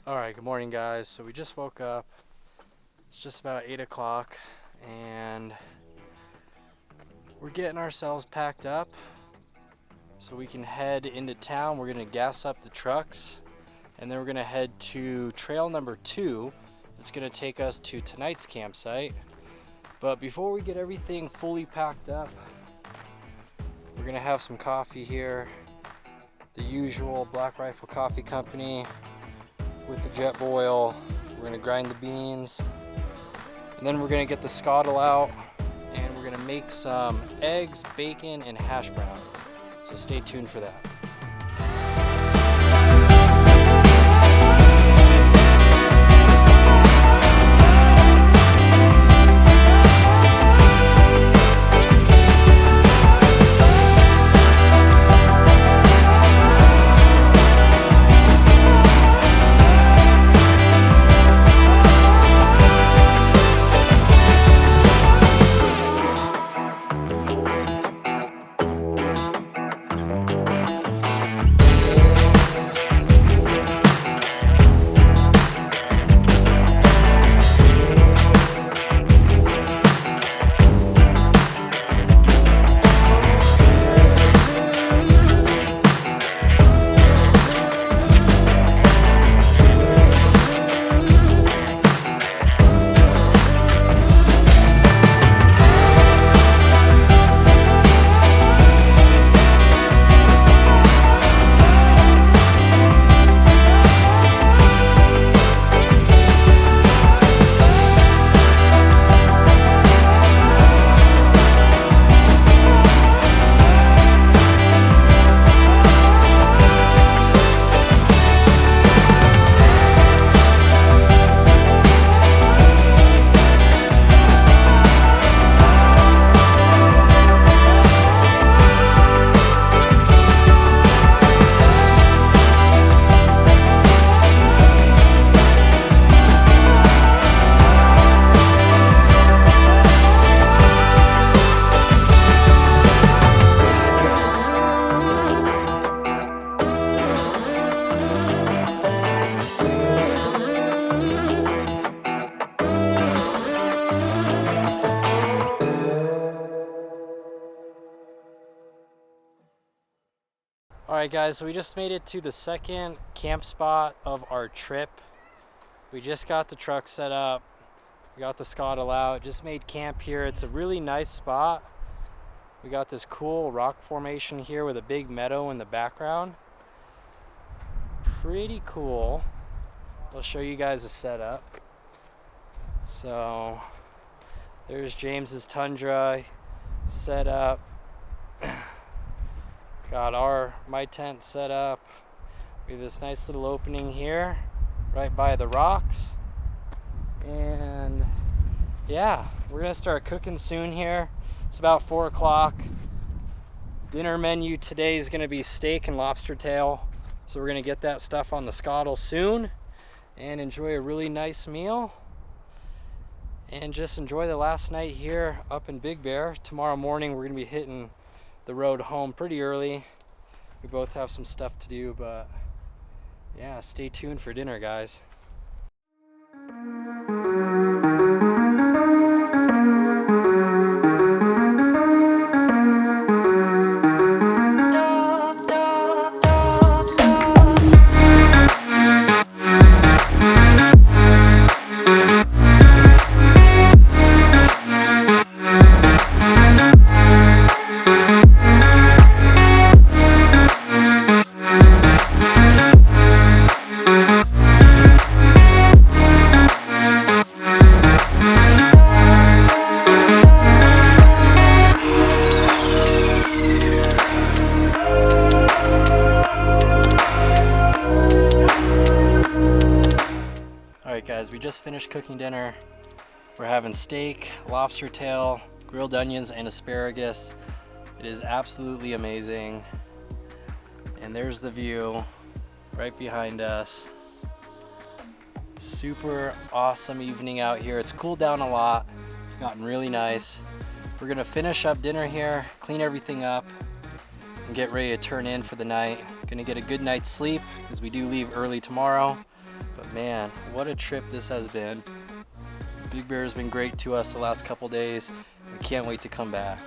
Alright, good morning guys. So we just woke up. It's just about 8 o'clock and we're getting ourselves packed up so we can head into town. We're gonna gas up the trucks and then we're gonna head to trail number 2. It's gonna take us to tonight's campsite. But before we get everything fully packed up, we're gonna have some coffee here. The usual Black Rifle Coffee Company with the jet boil. We're gonna grind the beans and then we're gonna get the skottle out and we're gonna make some eggs, bacon, and hash browns. So stay tuned for that. Alright guys, so we just made it to the second camp spot of our trip. We just got the truck set up, we got the skottle out, just made camp here. It's a really nice spot. We got this cool rock formation here with a big meadow in the background. Pretty cool. I'll show you guys the setup. So there's James's Tundra set up. Got my tent set up. We have this nice little opening here right by the rocks. And yeah, we're gonna start cooking soon here. It's about 4 o'clock. Dinner menu today is gonna be steak and lobster tail. So we're gonna get that stuff on the skottle soon and enjoy a really nice meal. And just enjoy the last night here up in Big Bear. Tomorrow morning we're gonna be hitting the road home pretty early. We both have some stuff to do, but yeah, stay tuned for dinner, guys. Alright guys, we just finished cooking dinner. We're having steak, lobster tail, grilled onions, and asparagus. It is absolutely amazing. And there's the view right behind us. Super awesome evening out here. It's cooled down a lot. It's gotten really nice. We're gonna finish up dinner here, clean everything up, and get ready to turn in for the night. Gonna get a good night's sleep because we do leave early tomorrow. But Man, what a trip this has been. Big Bear has been great to us the last couple days. We can't wait to come back.